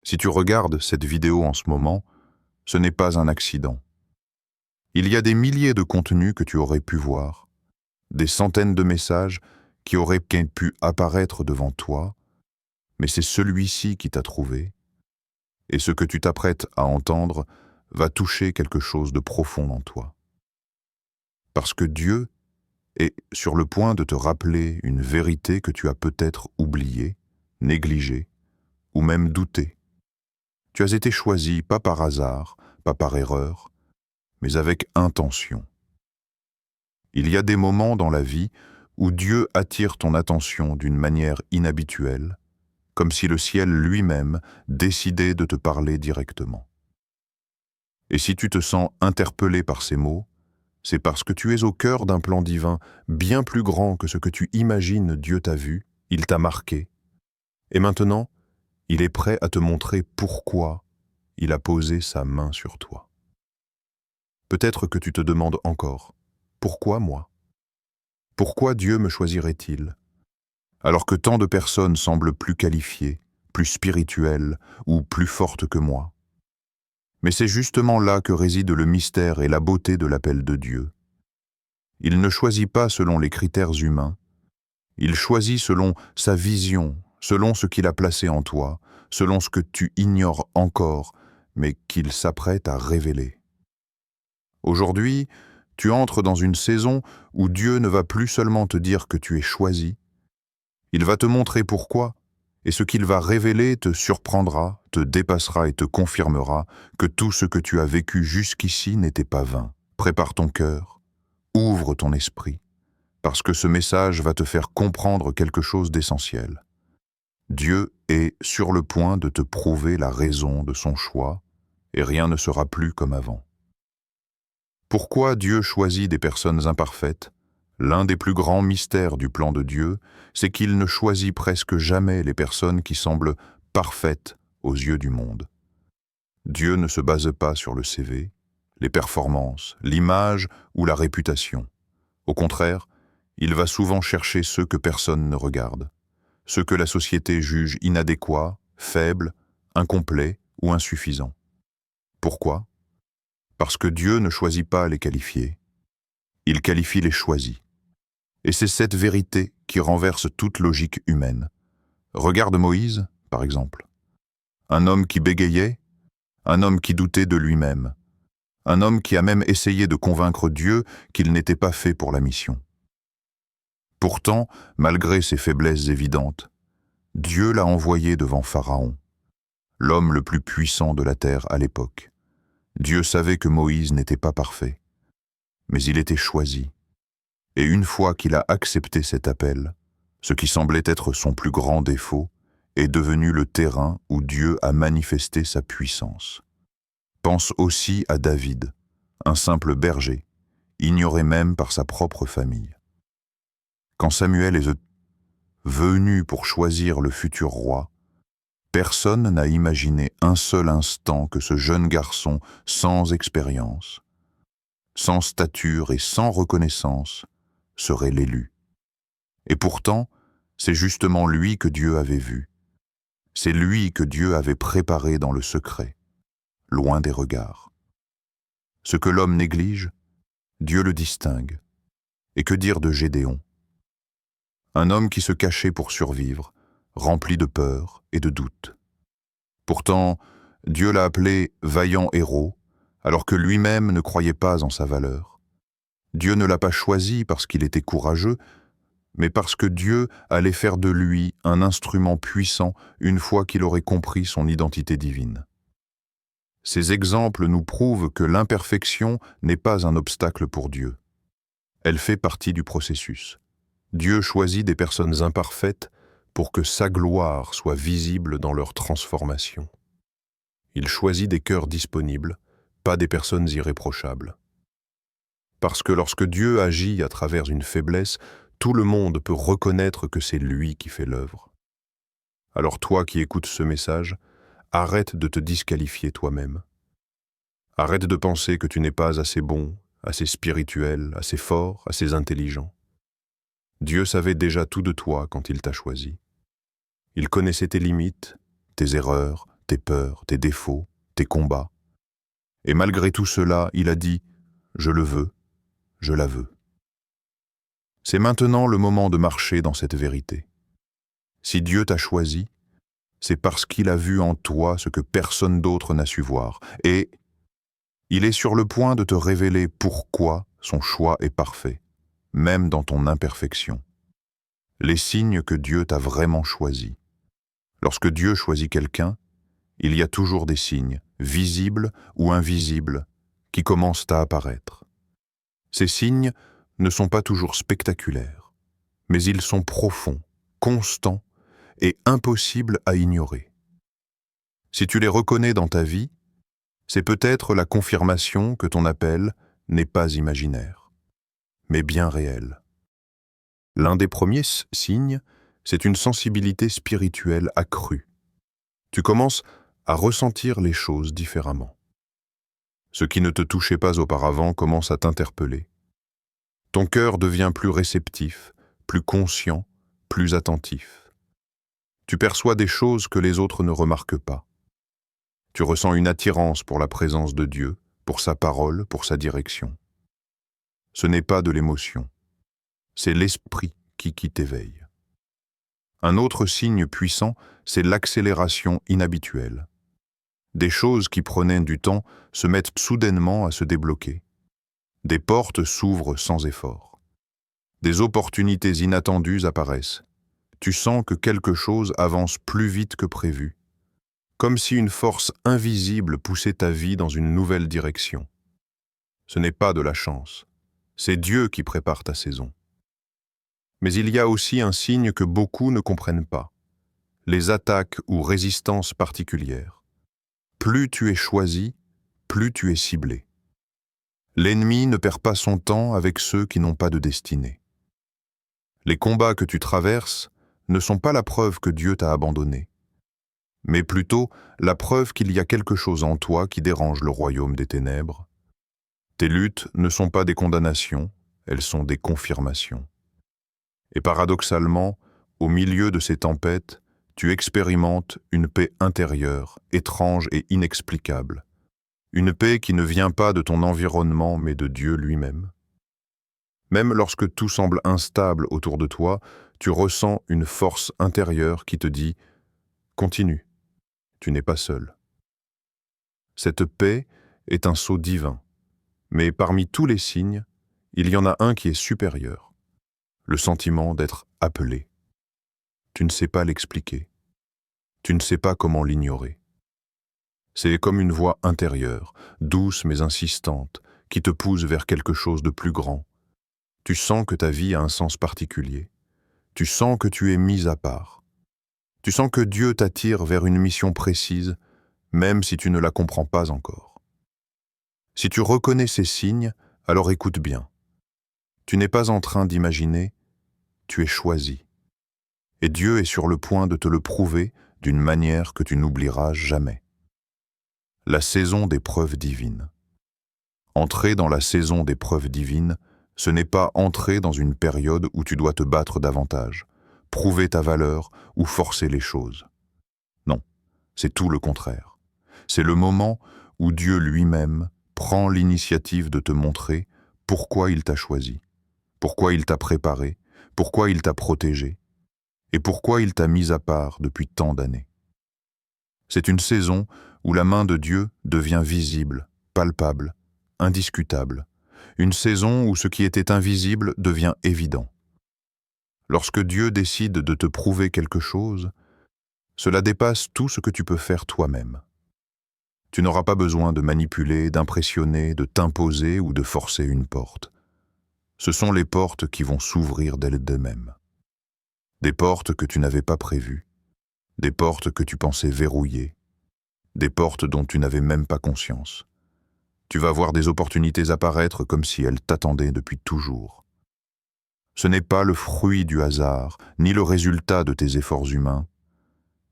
Si tu regardes cette vidéo en ce moment, ce n'est pas un accident. Il y a des milliers de contenus que tu aurais pu voir, des centaines de messages qui auraient pu apparaître devant toi, mais c'est celui-ci qui t'a trouvé, et ce que tu t'apprêtes à entendre va toucher quelque chose de profond en toi. Parce que Dieu est sur le point de te rappeler une vérité que tu as peut-être oubliée, négligée, ou même doutée. Tu as été choisi pas par hasard, pas par erreur, mais avec intention. Il y a des moments dans la vie où Dieu attire ton attention d'une manière inhabituelle, comme si le ciel lui-même décidait de te parler directement. Et si tu te sens interpellé par ces mots, c'est parce que tu es au cœur d'un plan divin bien plus grand que ce que tu imagines. Dieu t'a vu, il t'a marqué, et maintenant, il est prêt à te montrer pourquoi il a posé sa main sur toi. Peut-être que tu te demandes encore, pourquoi moi? Pourquoi Dieu me choisirait-il? Alors que tant de personnes semblent plus qualifiées, plus spirituelles ou plus fortes que moi. Mais c'est justement là que réside le mystère et la beauté de l'appel de Dieu. Il ne choisit pas selon les critères humains, il choisit selon sa vision, selon ce qu'il a placé en toi, selon ce que tu ignores encore, mais qu'il s'apprête à révéler. Aujourd'hui, tu entres dans une saison où Dieu ne va plus seulement te dire que tu es choisi, il va te montrer pourquoi, et ce qu'il va révéler te surprendra, te dépassera et te confirmera que tout ce que tu as vécu jusqu'ici n'était pas vain. Prépare ton cœur, ouvre ton esprit, parce que ce message va te faire comprendre quelque chose d'essentiel. Dieu est sur le point de te prouver la raison de son choix, et rien ne sera plus comme avant. Pourquoi Dieu choisit des personnes imparfaites? L'un des plus grands mystères du plan de Dieu, c'est qu'il ne choisit presque jamais les personnes qui semblent parfaites aux yeux du monde. Dieu ne se base pas sur le CV, les performances, l'image ou la réputation. Au contraire, il va souvent chercher ceux que personne ne regarde, ceux que la société juge inadéquats, faibles, incomplets ou insuffisants. Pourquoi? Parce que Dieu ne choisit pas les qualifiés, il qualifie les choisis. Et c'est cette vérité qui renverse toute logique humaine. Regarde Moïse, par exemple. Un homme qui bégayait, un homme qui doutait de lui-même, un homme qui a même essayé de convaincre Dieu qu'il n'était pas fait pour la mission. Pourtant, malgré ses faiblesses évidentes, Dieu l'a envoyé devant Pharaon, l'homme le plus puissant de la terre à l'époque. Dieu savait que Moïse n'était pas parfait, mais il était choisi. Et une fois qu'il a accepté cet appel, ce qui semblait être son plus grand défaut est devenu le terrain où Dieu a manifesté sa puissance. Pense aussi à David, un simple berger, ignoré même par sa propre famille. Quand Samuel est venu pour choisir le futur roi, personne n'a imaginé un seul instant que ce jeune garçon sans expérience, sans stature et sans reconnaissance, serait l'élu. Et pourtant, c'est justement lui que Dieu avait vu. C'est lui que Dieu avait préparé dans le secret, loin des regards. Ce que l'homme néglige, Dieu le distingue. Et que dire de Gédéon? Un homme qui se cachait pour survivre, rempli de peur et de doute. Pourtant, Dieu l'a appelé vaillant héros, alors que lui-même ne croyait pas en sa valeur. Dieu ne l'a pas choisi parce qu'il était courageux, mais parce que Dieu allait faire de lui un instrument puissant une fois qu'il aurait compris son identité divine. Ces exemples nous prouvent que l'imperfection n'est pas un obstacle pour Dieu. Elle fait partie du processus. Dieu choisit des personnes imparfaites pour que sa gloire soit visible dans leur transformation. Il choisit des cœurs disponibles, pas des personnes irréprochables. Parce que lorsque Dieu agit à travers une faiblesse, tout le monde peut reconnaître que c'est lui qui fait l'œuvre. Alors toi qui écoutes ce message, arrête de te disqualifier toi-même. Arrête de penser que tu n'es pas assez bon, assez spirituel, assez fort, assez intelligent. Dieu savait déjà tout de toi quand il t'a choisi. Il connaissait tes limites, tes erreurs, tes peurs, tes défauts, tes combats. Et malgré tout cela, il a dit « Je le veux, je la veux ». C'est maintenant le moment de marcher dans cette vérité. Si Dieu t'a choisi, c'est parce qu'il a vu en toi ce que personne d'autre n'a su voir. Et il est sur le point de te révéler pourquoi son choix est parfait, même dans ton imperfection. Les signes que Dieu t'a vraiment choisi. Lorsque Dieu choisit quelqu'un, il y a toujours des signes, visibles ou invisibles, qui commencent à apparaître. Ces signes ne sont pas toujours spectaculaires, mais ils sont profonds, constants et impossibles à ignorer. Si tu les reconnais dans ta vie, c'est peut-être la confirmation que ton appel n'est pas imaginaire, mais bien réel. L'un des premiers signes, c'est une sensibilité spirituelle accrue. Tu commences à ressentir les choses différemment. Ce qui ne te touchait pas auparavant commence à t'interpeller. Ton cœur devient plus réceptif, plus conscient, plus attentif. Tu perçois des choses que les autres ne remarquent pas. Tu ressens une attirance pour la présence de Dieu, pour sa parole, pour sa direction. Ce n'est pas de l'émotion, c'est l'esprit qui t'éveille. Un autre signe puissant, c'est l'accélération inhabituelle. Des choses qui prenaient du temps se mettent soudainement à se débloquer. Des portes s'ouvrent sans effort. Des opportunités inattendues apparaissent. Tu sens que quelque chose avance plus vite que prévu, comme si une force invisible poussait ta vie dans une nouvelle direction. Ce n'est pas de la chance, c'est Dieu qui prépare ta saison. Mais il y a aussi un signe que beaucoup ne comprennent pas, les attaques ou résistances particulières. Plus tu es choisi, plus tu es ciblé. L'ennemi ne perd pas son temps avec ceux qui n'ont pas de destinée. Les combats que tu traverses ne sont pas la preuve que Dieu t'a abandonné, mais plutôt la preuve qu'il y a quelque chose en toi qui dérange le royaume des ténèbres. Tes luttes ne sont pas des condamnations, elles sont des confirmations. Et paradoxalement, au milieu de ces tempêtes, tu expérimentes une paix intérieure, étrange et inexplicable. Une paix qui ne vient pas de ton environnement, mais de Dieu lui-même. Même lorsque tout semble instable autour de toi, tu ressens une force intérieure qui te dit « Continue, tu n'es pas seul ». Cette paix est un sceau divin, mais parmi tous les signes, il y en a un qui est supérieur, le sentiment d'être appelé. Tu ne sais pas l'expliquer, tu ne sais pas comment l'ignorer. C'est comme une voix intérieure, douce mais insistante, qui te pousse vers quelque chose de plus grand. Tu sens que ta vie a un sens particulier. Tu sens que tu es mis à part. Tu sens que Dieu t'attire vers une mission précise, même si tu ne la comprends pas encore. Si tu reconnais ces signes, alors écoute bien. Tu n'es pas en train d'imaginer, tu es choisi. Et Dieu est sur le point de te le prouver d'une manière que tu n'oublieras jamais. La saison des preuves divines. Entrer dans la saison des preuves divines, ce n'est pas entrer dans une période où tu dois te battre davantage, prouver ta valeur ou forcer les choses. Non, c'est tout le contraire. C'est le moment où Dieu lui-même prend l'initiative de te montrer pourquoi il t'a choisi, pourquoi il t'a préparé, pourquoi il t'a protégé, et pourquoi il t'a mis à part depuis tant d'années. C'est une saison où la main de Dieu devient visible, palpable, indiscutable. Une saison où ce qui était invisible devient évident. Lorsque Dieu décide de te prouver quelque chose, cela dépasse tout ce que tu peux faire toi-même. Tu n'auras pas besoin de manipuler, d'impressionner, de t'imposer ou de forcer une porte. Ce sont les portes qui vont s'ouvrir d'elles-mêmes. Des portes que tu n'avais pas prévues, des portes que tu pensais verrouillées, des portes dont tu n'avais même pas conscience. Tu vas voir des opportunités apparaître comme si elles t'attendaient depuis toujours. Ce n'est pas le fruit du hasard, ni le résultat de tes efforts humains.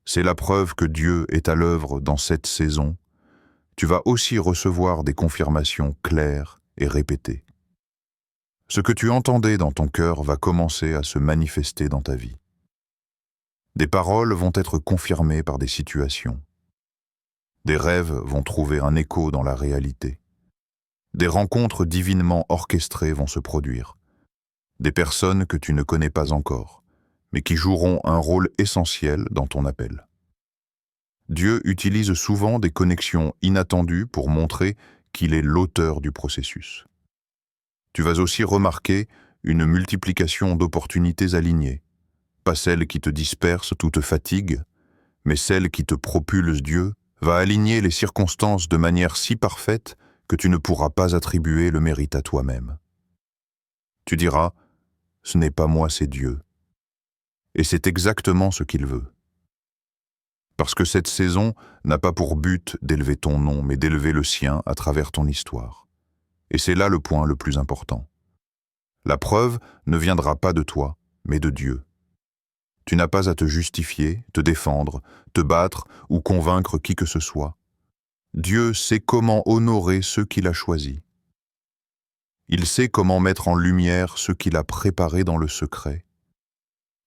C'est la preuve que Dieu est à l'œuvre dans cette saison. Tu vas aussi recevoir des confirmations claires et répétées. Ce que tu entendais dans ton cœur va commencer à se manifester dans ta vie. Des paroles vont être confirmées par des situations. Des rêves vont trouver un écho dans la réalité. Des rencontres divinement orchestrées vont se produire. Des personnes que tu ne connais pas encore, mais qui joueront un rôle essentiel dans ton appel. Dieu utilise souvent des connexions inattendues pour montrer qu'il est l'auteur du processus. Tu vas aussi remarquer une multiplication d'opportunités alignées, pas celles qui te dispersent ou te fatiguent, mais celles qui te propulsent. Dieu va aligner les circonstances de manière si parfaite que tu ne pourras pas attribuer le mérite à toi-même. Tu diras, ce n'est pas moi, c'est Dieu. Et c'est exactement ce qu'il veut. Parce que cette saison n'a pas pour but d'élever ton nom, mais d'élever le sien à travers ton histoire. Et c'est là le point le plus important. La preuve ne viendra pas de toi, mais de Dieu. Tu n'as pas à te justifier, te défendre, te battre ou convaincre qui que ce soit. Dieu sait comment honorer ceux qu'il a choisis. Il sait comment mettre en lumière ceux qu'il a préparés dans le secret.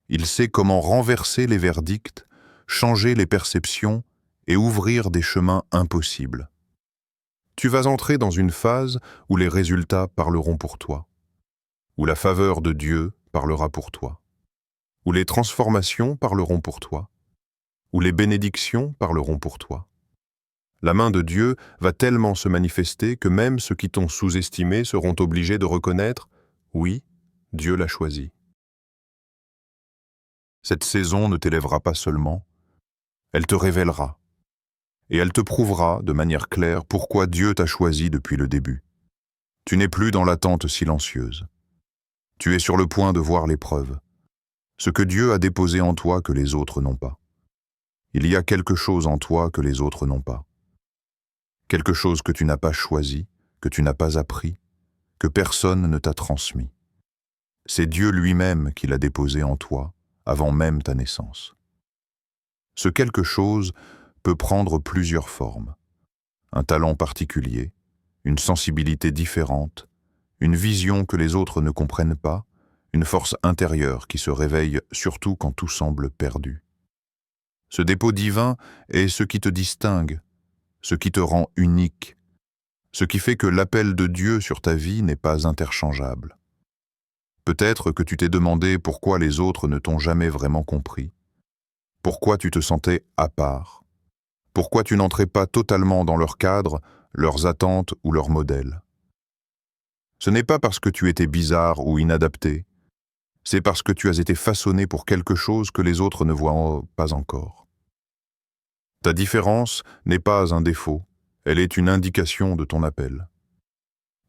Il sait comment renverser les verdicts, changer les perceptions et ouvrir des chemins impossibles. Tu vas entrer dans une phase où les résultats parleront pour toi, où la faveur de Dieu parlera pour toi, où les transformations parleront pour toi, où les bénédictions parleront pour toi. La main de Dieu va tellement se manifester que même ceux qui t'ont sous-estimé seront obligés de reconnaître « Oui, Dieu l'a choisi ». Cette saison ne t'élèvera pas seulement, elle te révélera. Et elle te prouvera de manière claire pourquoi Dieu t'a choisi depuis le début. Tu n'es plus dans l'attente silencieuse. Tu es sur le point de voir l'épreuve, ce que Dieu a déposé en toi que les autres n'ont pas. Il y a quelque chose en toi que les autres n'ont pas. Quelque chose que tu n'as pas choisi, que tu n'as pas appris, que personne ne t'a transmis. C'est Dieu lui-même qui l'a déposé en toi avant même ta naissance. Ce quelque chose peut prendre plusieurs formes. Un talent particulier, une sensibilité différente, une vision que les autres ne comprennent pas, une force intérieure qui se réveille surtout quand tout semble perdu. Ce dépôt divin est ce qui te distingue, ce qui te rend unique, ce qui fait que l'appel de Dieu sur ta vie n'est pas interchangeable. Peut-être que tu t'es demandé pourquoi les autres ne t'ont jamais vraiment compris, pourquoi tu te sentais à part, pourquoi tu n'entrais pas totalement dans leur cadre, leurs attentes ou leurs modèles. Ce n'est pas parce que tu étais bizarre ou inadapté, c'est parce que tu as été façonné pour quelque chose que les autres ne voient pas encore. Ta différence n'est pas un défaut, elle est une indication de ton appel.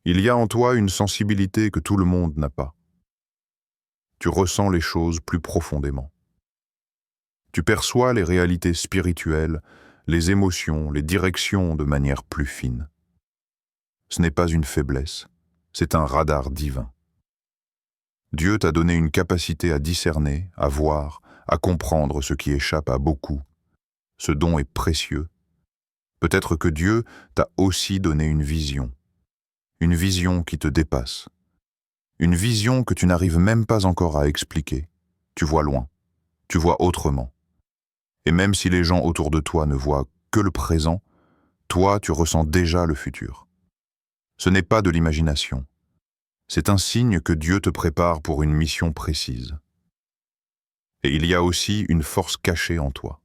Il y a en toi une sensibilité que tout le monde n'a pas. Tu ressens les choses plus profondément. Tu perçois les réalités spirituelles, les émotions, les directions de manière plus fine. Ce n'est pas une faiblesse, c'est un radar divin. Dieu t'a donné une capacité à discerner, à voir, à comprendre ce qui échappe à beaucoup. Ce don est précieux. Peut-être que Dieu t'a aussi donné une vision qui te dépasse. Une vision que tu n'arrives même pas encore à expliquer. Tu vois loin, tu vois autrement. Et même si les gens autour de toi ne voient que le présent, toi, tu ressens déjà le futur. Ce n'est pas de l'imagination. C'est un signe que Dieu te prépare pour une mission précise. Et il y a aussi une force cachée en toi.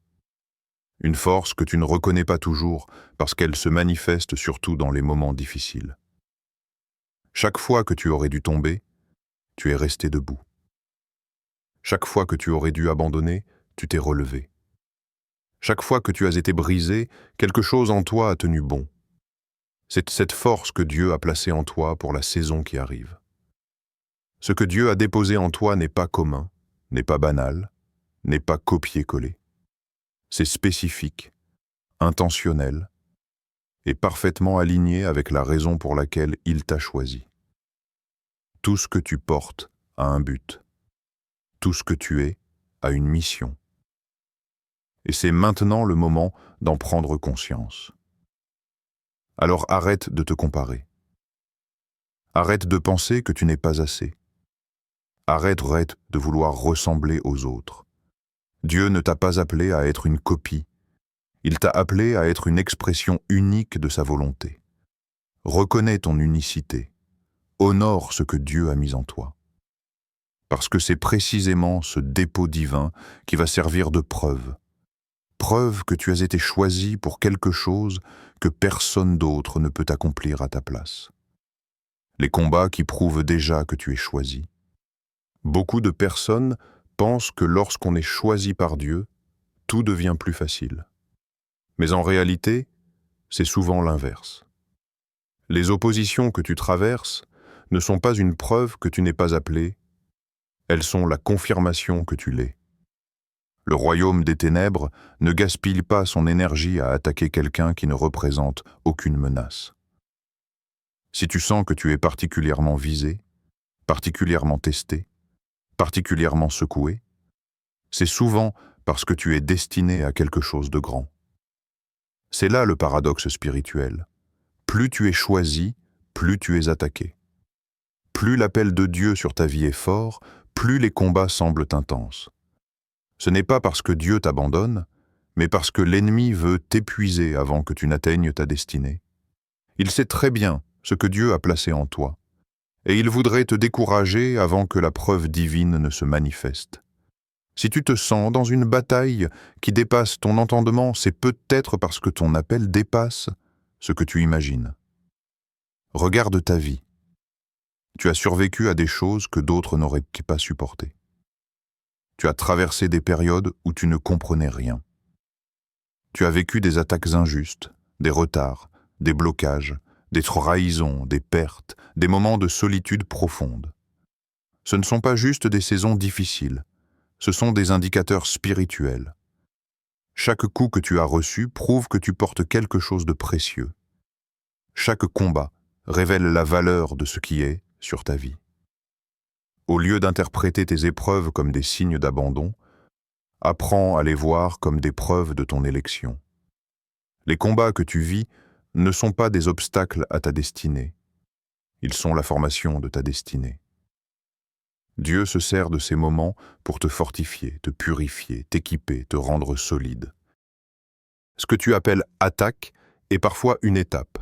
Une force que tu ne reconnais pas toujours parce qu'elle se manifeste surtout dans les moments difficiles. Chaque fois que tu aurais dû tomber, tu es resté debout. Chaque fois que tu aurais dû abandonner, tu t'es relevé. Chaque fois que tu as été brisé, quelque chose en toi a tenu bon. C'est cette force que Dieu a placée en toi pour la saison qui arrive. Ce que Dieu a déposé en toi n'est pas commun, n'est pas banal, n'est pas copié-collé. C'est spécifique, intentionnel et parfaitement aligné avec la raison pour laquelle il t'a choisi. Tout ce que tu portes a un but. Tout ce que tu es a une mission. Et c'est maintenant le moment d'en prendre conscience. Alors arrête de te comparer. Arrête de penser que tu n'es pas assez. Arrête de vouloir ressembler aux autres. Dieu ne t'a pas appelé à être une copie. Il t'a appelé à être une expression unique de sa volonté. Reconnais ton unicité. Honore ce que Dieu a mis en toi. Parce que c'est précisément ce dépôt divin qui va servir de preuve. Preuve que tu as été choisi pour quelque chose que personne d'autre ne peut accomplir à ta place. Les combats qui prouvent déjà que tu es choisi. Beaucoup de personnes pensent que lorsqu'on est choisi par Dieu, tout devient plus facile. Mais en réalité, c'est souvent l'inverse. Les oppositions que tu traverses ne sont pas une preuve que tu n'es pas appelé, elles sont la confirmation que tu l'es. Le royaume des ténèbres ne gaspille pas son énergie à attaquer quelqu'un qui ne représente aucune menace. Si tu sens que tu es particulièrement visé, particulièrement testé, particulièrement secoué, c'est souvent parce que tu es destiné à quelque chose de grand. C'est là le paradoxe spirituel. Plus tu es choisi, plus tu es attaqué. Plus l'appel de Dieu sur ta vie est fort, plus les combats semblent intenses. Ce n'est pas parce que Dieu t'abandonne, mais parce que l'ennemi veut t'épuiser avant que tu n'atteignes ta destinée. Il sait très bien ce que Dieu a placé en toi, et il voudrait te décourager avant que la preuve divine ne se manifeste. Si tu te sens dans une bataille qui dépasse ton entendement, c'est peut-être parce que ton appel dépasse ce que tu imagines. Regarde ta vie. Tu as survécu à des choses que d'autres n'auraient pas supportées. Tu as traversé des périodes où tu ne comprenais rien. Tu as vécu des attaques injustes, des retards, des blocages, des trahisons, des pertes, des moments de solitude profonde. Ce ne sont pas juste des saisons difficiles, ce sont des indicateurs spirituels. Chaque coup que tu as reçu prouve que tu portes quelque chose de précieux. Chaque combat révèle la valeur de ce qui est sur ta vie. Au lieu d'interpréter tes épreuves comme des signes d'abandon, apprends à les voir comme des preuves de ton élection. Les combats que tu vis ne sont pas des obstacles à ta destinée. Ils sont la formation de ta destinée. Dieu se sert de ces moments pour te fortifier, te purifier, t'équiper, te rendre solide. Ce que tu appelles attaque est parfois une étape.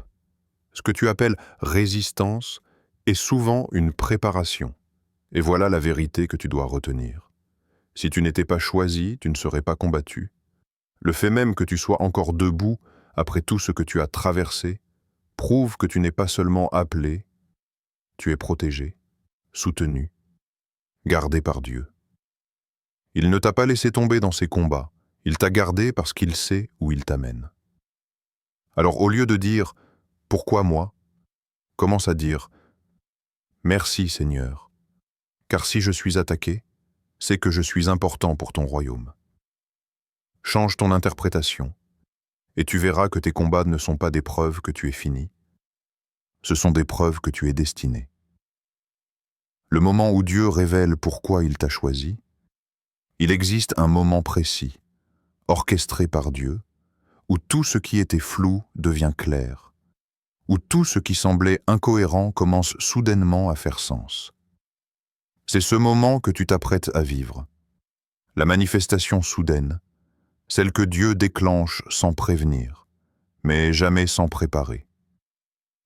Ce que tu appelles résistance est souvent une préparation. Et voilà la vérité que tu dois retenir. Si tu n'étais pas choisi, tu ne serais pas combattu. Le fait même que tu sois encore debout après tout ce que tu as traversé prouve que tu n'es pas seulement appelé, tu es protégé, soutenu, gardé par Dieu. Il ne t'a pas laissé tomber dans ces combats, il t'a gardé parce qu'il sait où il t'amène. Alors au lieu de dire « Pourquoi moi ?», commence à dire « Merci Seigneur, car si je suis attaqué, c'est que je suis important pour ton royaume. » Change ton interprétation, et tu verras que tes combats ne sont pas des preuves que tu es fini, ce sont des preuves que tu es destiné. Le moment où Dieu révèle pourquoi il t'a choisi, il existe un moment précis, orchestré par Dieu, où tout ce qui était flou devient clair, où tout ce qui semblait incohérent commence soudainement à faire sens. C'est ce moment que tu t'apprêtes à vivre, la manifestation soudaine, celle que Dieu déclenche sans prévenir, mais jamais sans préparer.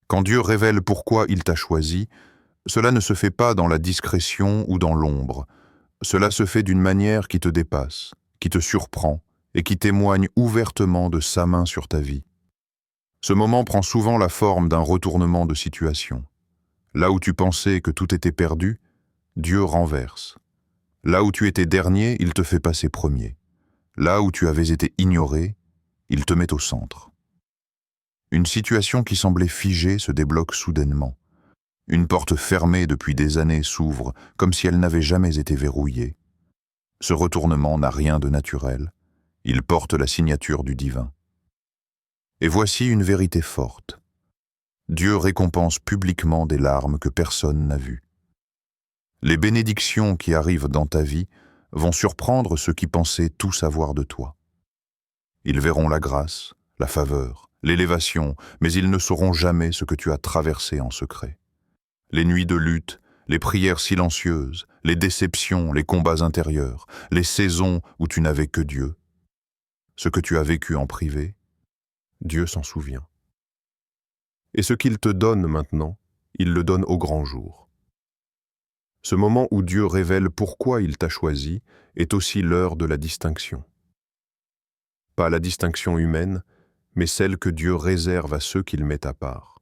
Quand Dieu révèle pourquoi il t'a choisi, cela ne se fait pas dans la discrétion ou dans l'ombre, cela se fait d'une manière qui te dépasse, qui te surprend et qui témoigne ouvertement de sa main sur ta vie. Ce moment prend souvent la forme d'un retournement de situation. Là où tu pensais que tout était perdu, Dieu renverse. Là où tu étais dernier, il te fait passer premier. Là où tu avais été ignoré, il te met au centre. Une situation qui semblait figée se débloque soudainement. Une porte fermée depuis des années s'ouvre comme si elle n'avait jamais été verrouillée. Ce retournement n'a rien de naturel. Il porte la signature du divin. Et voici une vérité forte. Dieu récompense publiquement des larmes que personne n'a vues. Les bénédictions qui arrivent dans ta vie vont surprendre ceux qui pensaient tout savoir de toi. Ils verront la grâce, la faveur, l'élévation, mais ils ne sauront jamais ce que tu as traversé en secret. Les nuits de lutte, les prières silencieuses, les déceptions, les combats intérieurs, les saisons où tu n'avais que Dieu. Ce que tu as vécu en privé, Dieu s'en souvient. Et ce qu'il te donne maintenant, il le donne au grand jour. Ce moment où Dieu révèle pourquoi il t'a choisi est aussi l'heure de la distinction. Pas la distinction humaine, mais celle que Dieu réserve à ceux qu'il met à part.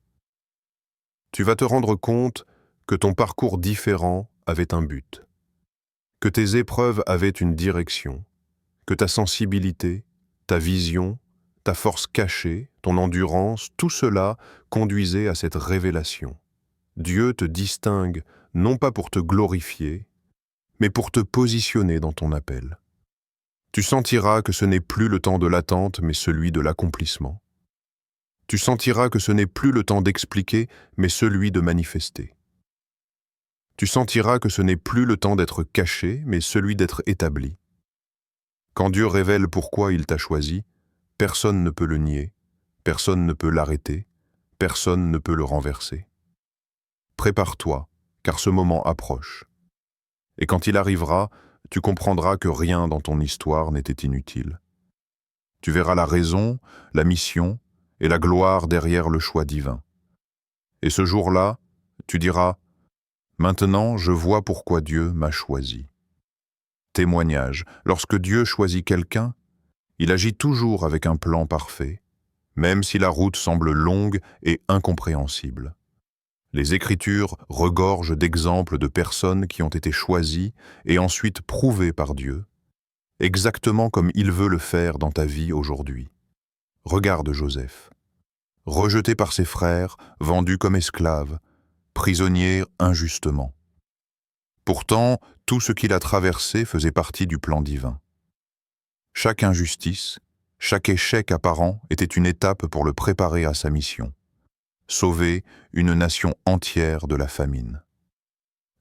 Tu vas te rendre compte que ton parcours différent avait un but, que tes épreuves avaient une direction, que ta sensibilité, ta vision, ta force cachée, ton endurance, tout cela conduisait à cette révélation. Dieu te distingue non pas pour te glorifier, mais pour te positionner dans ton appel. Tu sentiras que ce n'est plus le temps de l'attente, mais celui de l'accomplissement. Tu sentiras que ce n'est plus le temps d'expliquer, mais celui de manifester. Tu sentiras que ce n'est plus le temps d'être caché, mais celui d'être établi. Quand Dieu révèle pourquoi il t'a choisi, personne ne peut le nier, personne ne peut l'arrêter, personne ne peut le renverser. Prépare-toi, car ce moment approche. Et quand il arrivera, tu comprendras que rien dans ton histoire n'était inutile. Tu verras la raison, la mission et la gloire derrière le choix divin. Et ce jour-là, tu diras « Maintenant, je vois pourquoi Dieu m'a choisi ». Témoignage, lorsque Dieu choisit quelqu'un, il agit toujours avec un plan parfait, même si la route semble longue et incompréhensible. Les Écritures regorgent d'exemples de personnes qui ont été choisies et ensuite prouvées par Dieu, exactement comme il veut le faire dans ta vie aujourd'hui. Regarde Joseph. Rejeté par ses frères, vendu comme esclave, prisonnier injustement. Pourtant, tout ce qu'il a traversé faisait partie du plan divin. Chaque injustice, chaque échec apparent était une étape pour le préparer à sa mission. Sauver une nation entière de la famine.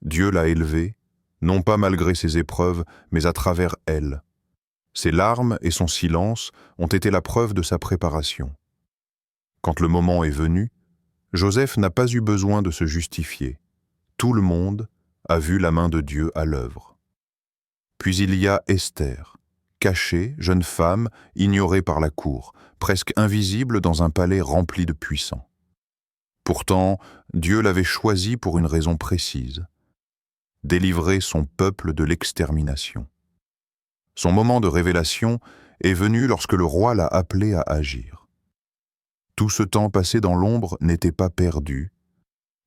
Dieu l'a élevé, non pas malgré ses épreuves, mais à travers elles. Ses larmes et son silence ont été la preuve de sa préparation. Quand le moment est venu, Joseph n'a pas eu besoin de se justifier. Tout le monde a vu la main de Dieu à l'œuvre. Puis il y a Esther, cachée, jeune femme, ignorée par la cour, presque invisible dans un palais rempli de puissants. Pourtant, Dieu l'avait choisie pour une raison précise, délivrer son peuple de l'extermination. Son moment de révélation est venu lorsque le roi l'a appelée à agir. Tout ce temps passé dans l'ombre n'était pas perdu.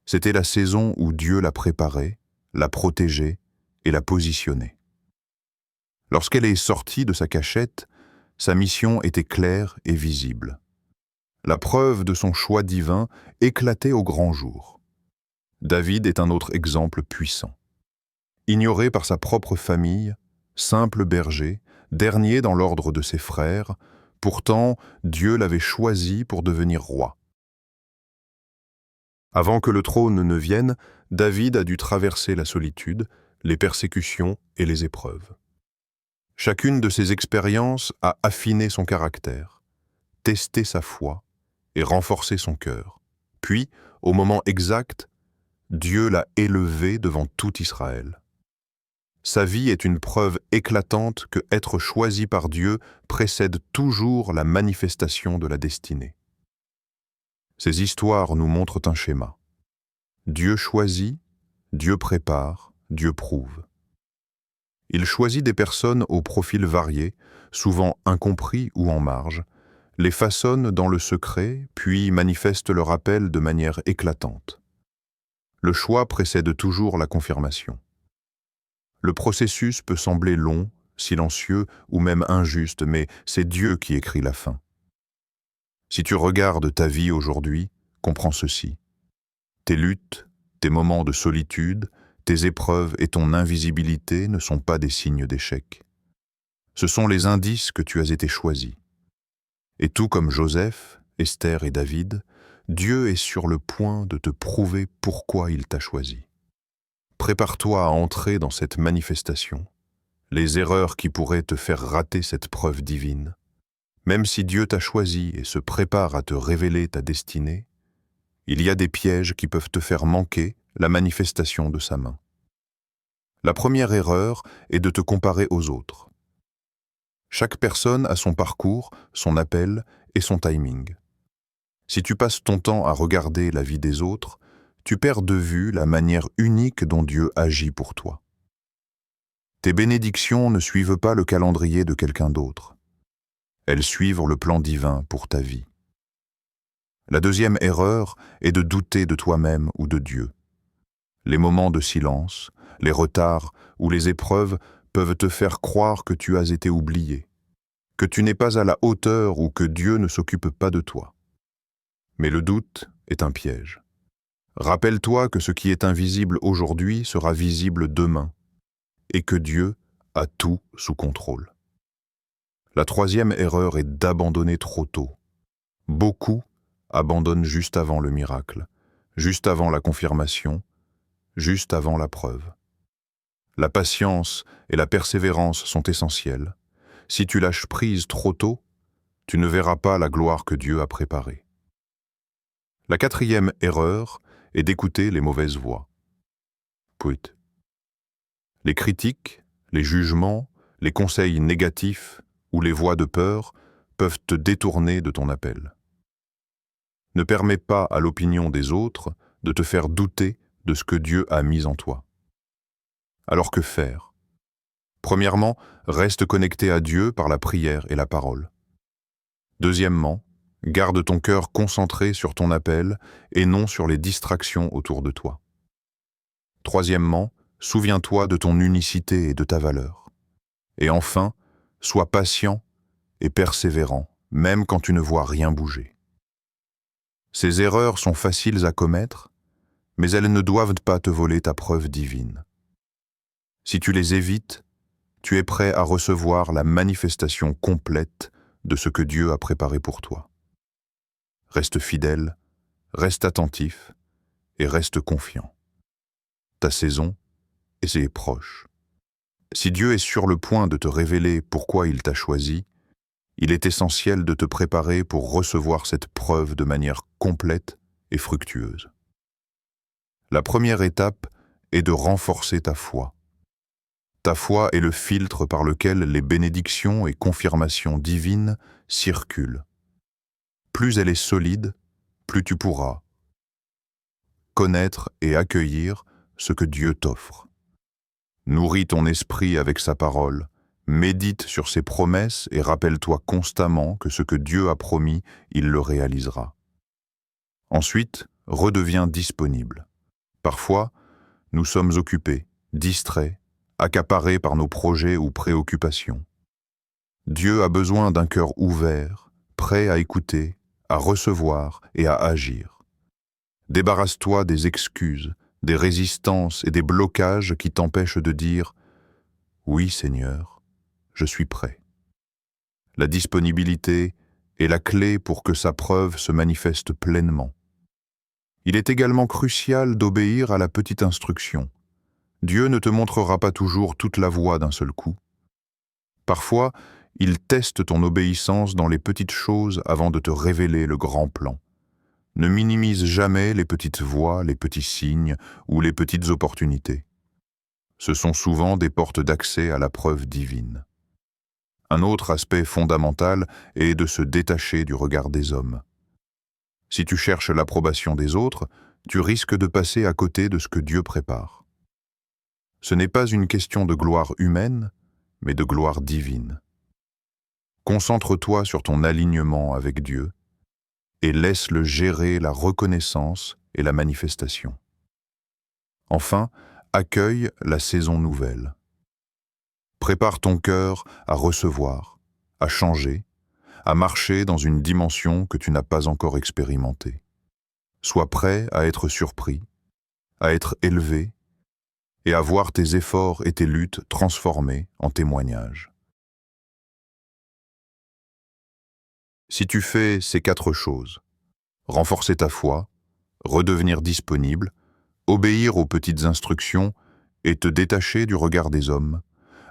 C'était la saison où Dieu l'a préparée, l'a protégée et l'a positionnée. Lorsqu'elle est sortie de sa cachette, sa mission était claire et visible. La preuve de son choix divin éclatait au grand jour. David est un autre exemple puissant. Ignoré par sa propre famille, simple berger, dernier dans l'ordre de ses frères, pourtant Dieu l'avait choisi pour devenir roi. Avant que le trône ne vienne, David a dû traverser la solitude, les persécutions et les épreuves. Chacune de ces expériences a affiné son caractère, testé sa foi et renforcé son cœur. Puis, au moment exact, Dieu l'a élevé devant tout Israël. Sa vie est une preuve éclatante que être choisi par Dieu précède toujours la manifestation de la destinée. Ces histoires nous montrent un schéma. Dieu choisit, Dieu prépare, Dieu prouve. Il choisit des personnes aux profils variés, souvent incompris ou en marge, les façonne dans le secret, puis manifeste leur appel de manière éclatante. Le choix précède toujours la confirmation. Le processus peut sembler long, silencieux ou même injuste, mais c'est Dieu qui écrit la fin. Si tu regardes ta vie aujourd'hui, comprends ceci. Tes luttes, tes moments de solitude, tes épreuves et ton invisibilité ne sont pas des signes d'échec. Ce sont les indices que tu as été choisi. Et tout comme Joseph, Esther et David, Dieu est sur le point de te prouver pourquoi il t'a choisi. Prépare-toi à entrer dans cette manifestation, les erreurs qui pourraient te faire rater cette preuve divine. Même si Dieu t'a choisi et se prépare à te révéler ta destinée, il y a des pièges qui peuvent te faire manquer la manifestation de sa main. La première erreur est de te comparer aux autres. Chaque personne a son parcours, son appel et son timing. Si tu passes ton temps à regarder la vie des autres, tu perds de vue la manière unique dont Dieu agit pour toi. Tes bénédictions ne suivent pas le calendrier de quelqu'un d'autre. Elles suivent le plan divin pour ta vie. La deuxième erreur est de douter de toi-même ou de Dieu. Les moments de silence, les retards ou les épreuves peuvent te faire croire que tu as été oublié, que tu n'es pas à la hauteur ou que Dieu ne s'occupe pas de toi. Mais le doute est un piège. Rappelle-toi que ce qui est invisible aujourd'hui sera visible demain, et que Dieu a tout sous contrôle. La troisième erreur est d'abandonner trop tôt. Beaucoup abandonnent juste avant le miracle, juste avant la confirmation, juste avant la preuve. La patience et la persévérance sont essentielles. Si tu lâches prise trop tôt, tu ne verras pas la gloire que Dieu a préparée. La quatrième erreur est d'écouter les mauvaises voix. Put. Les critiques, les jugements, les conseils négatifs ou les voix de peur peuvent te détourner de ton appel. Ne permets pas à l'opinion des autres de te faire douter de ce que Dieu a mis en toi. Alors que faire? Premièrement, reste connecté à Dieu par la prière et la parole. Deuxièmement, garde ton cœur concentré sur ton appel et non sur les distractions autour de toi. Troisièmement, souviens-toi de ton unicité et de ta valeur. Et enfin, sois patient et persévérant, même quand tu ne vois rien bouger. Ces erreurs sont faciles à commettre, mais elles ne doivent pas te voler ta preuve divine. Si tu les évites, tu es prêt à recevoir la manifestation complète de ce que Dieu a préparé pour toi. Reste fidèle, reste attentif et reste confiant. Ta saison est proche. Si Dieu est sur le point de te révéler pourquoi il t'a choisi, il est essentiel de te préparer pour recevoir cette preuve de manière complète et fructueuse. La première étape est de renforcer ta foi. Ta foi est le filtre par lequel les bénédictions et confirmations divines circulent. Plus elle est solide, plus tu pourras connaître et accueillir ce que Dieu t'offre. Nourris ton esprit avec sa parole, médite sur ses promesses et rappelle-toi constamment que ce que Dieu a promis, il le réalisera. Ensuite, redeviens disponible. Parfois, nous sommes occupés, distraits, accaparés par nos projets ou préoccupations. Dieu a besoin d'un cœur ouvert, prêt à écouter, à recevoir et à agir. Débarrasse-toi des excuses, des résistances et des blocages qui t'empêchent de dire « Oui, Seigneur, je suis prêt ». La disponibilité est la clé pour que sa preuve se manifeste pleinement. Il est également crucial d'obéir à la petite instruction. Dieu ne te montrera pas toujours toute la voie d'un seul coup. Parfois, il teste ton obéissance dans les petites choses avant de te révéler le grand plan. Ne minimise jamais les petites voies, les petits signes ou les petites opportunités. Ce sont souvent des portes d'accès à la preuve divine. Un autre aspect fondamental est de se détacher du regard des hommes. Si tu cherches l'approbation des autres, tu risques de passer à côté de ce que Dieu prépare. Ce n'est pas une question de gloire humaine, mais de gloire divine. Concentre-toi sur ton alignement avec Dieu et laisse-le gérer la reconnaissance et la manifestation. Enfin, accueille la saison nouvelle. Prépare ton cœur à recevoir, à changer, à marcher dans une dimension que tu n'as pas encore expérimentée. Sois prêt à être surpris, à être élevé et à voir tes efforts et tes luttes transformés en témoignages. Si tu fais ces 4 choses, renforcer ta foi, redevenir disponible, obéir aux petites instructions et te détacher du regard des hommes,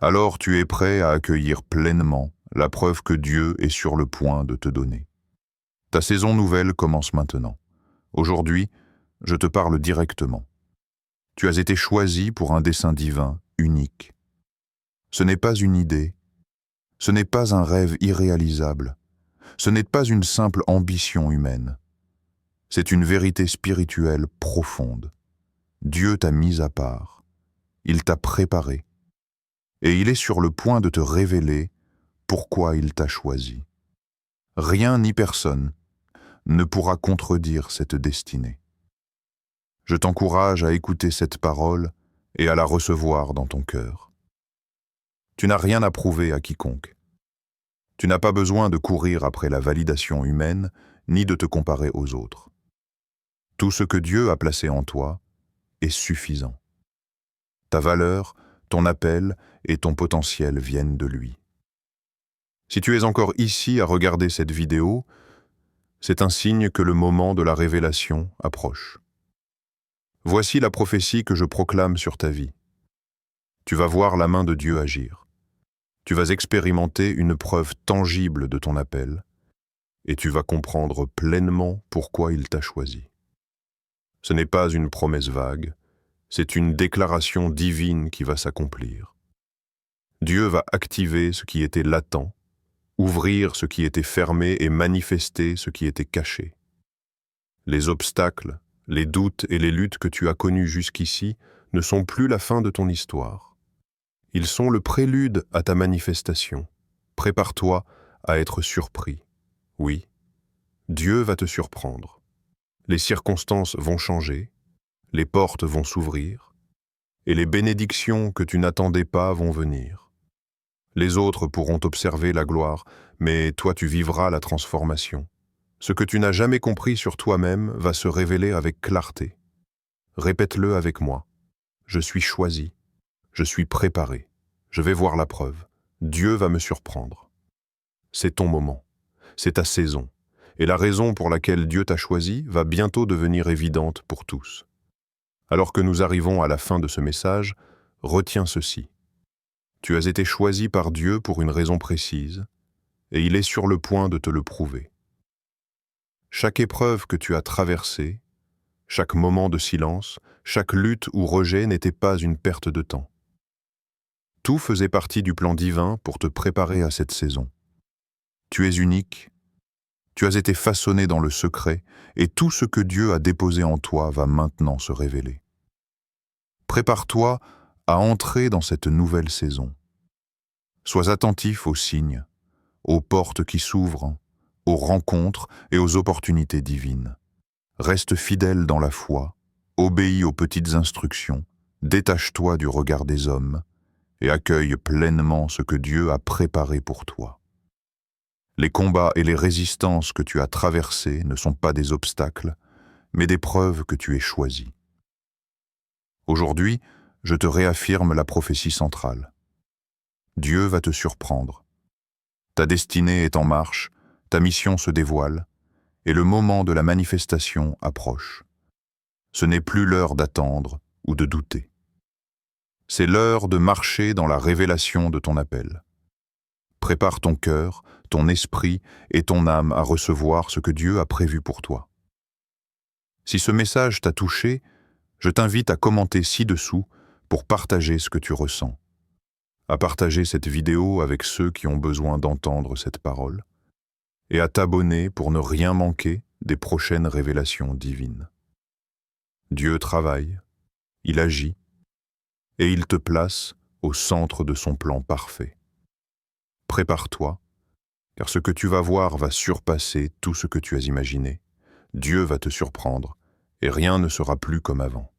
alors tu es prêt à accueillir pleinement la preuve que Dieu est sur le point de te donner. Ta saison nouvelle commence maintenant. Aujourd'hui, je te parle directement. Tu as été choisi pour un dessein divin unique. Ce n'est pas une idée, ce n'est pas un rêve irréalisable. Ce n'est pas une simple ambition humaine. C'est une vérité spirituelle profonde. Dieu t'a mis à part. Il t'a préparé. Et il est sur le point de te révéler pourquoi il t'a choisi. Rien ni personne ne pourra contredire cette destinée. Je t'encourage à écouter cette parole et à la recevoir dans ton cœur. Tu n'as rien à prouver à quiconque. Tu n'as pas besoin de courir après la validation humaine, ni de te comparer aux autres. Tout ce que Dieu a placé en toi est suffisant. Ta valeur, ton appel et ton potentiel viennent de lui. Si tu es encore ici à regarder cette vidéo, c'est un signe que le moment de la révélation approche. Voici la prophétie que je proclame sur ta vie. Tu vas voir la main de Dieu agir. Tu vas expérimenter une preuve tangible de ton appel et tu vas comprendre pleinement pourquoi il t'a choisi. Ce n'est pas une promesse vague, c'est une déclaration divine qui va s'accomplir. Dieu va activer ce qui était latent, ouvrir ce qui était fermé et manifester ce qui était caché. Les obstacles, les doutes et les luttes que tu as connus jusqu'ici ne sont plus la fin de ton histoire. Ils sont le prélude à ta manifestation. Prépare-toi à être surpris. Oui, Dieu va te surprendre. Les circonstances vont changer, les portes vont s'ouvrir, et les bénédictions que tu n'attendais pas vont venir. Les autres pourront observer la gloire, mais toi tu vivras la transformation. Ce que tu n'as jamais compris sur toi-même va se révéler avec clarté. Répète-le avec moi. Je suis choisi. Je suis préparé. Je vais voir la preuve. Dieu va me surprendre. C'est ton moment. C'est ta saison. Et la raison pour laquelle Dieu t'a choisi va bientôt devenir évidente pour tous. Alors que nous arrivons à la fin de ce message, retiens ceci. Tu as été choisi par Dieu pour une raison précise, et il est sur le point de te le prouver. Chaque épreuve que tu as traversée, chaque moment de silence, chaque lutte ou rejet n'était pas une perte de temps. Tout faisait partie du plan divin pour te préparer à cette saison. Tu es unique, tu as été façonné dans le secret, et tout ce que Dieu a déposé en toi va maintenant se révéler. Prépare-toi à entrer dans cette nouvelle saison. Sois attentif aux signes, aux portes qui s'ouvrent, aux rencontres et aux opportunités divines. Reste fidèle dans la foi, obéis aux petites instructions, détache-toi du regard des hommes et accueille pleinement ce que Dieu a préparé pour toi. Les combats et les résistances que tu as traversés ne sont pas des obstacles, mais des preuves que tu es choisi. Aujourd'hui, je te réaffirme la prophétie centrale. Dieu va te surprendre. Ta destinée est en marche, ta mission se dévoile, et le moment de la manifestation approche. Ce n'est plus l'heure d'attendre ou de douter. C'est l'heure de marcher dans la révélation de ton appel. Prépare ton cœur, ton esprit et ton âme à recevoir ce que Dieu a prévu pour toi. Si ce message t'a touché, je t'invite à commenter ci-dessous pour partager ce que tu ressens, à partager cette vidéo avec ceux qui ont besoin d'entendre cette parole, et à t'abonner pour ne rien manquer des prochaines révélations divines. Dieu travaille, il agit, et il te place au centre de son plan parfait. Prépare-toi, car ce que tu vas voir va surpasser tout ce que tu as imaginé. Dieu va te surprendre, et rien ne sera plus comme avant.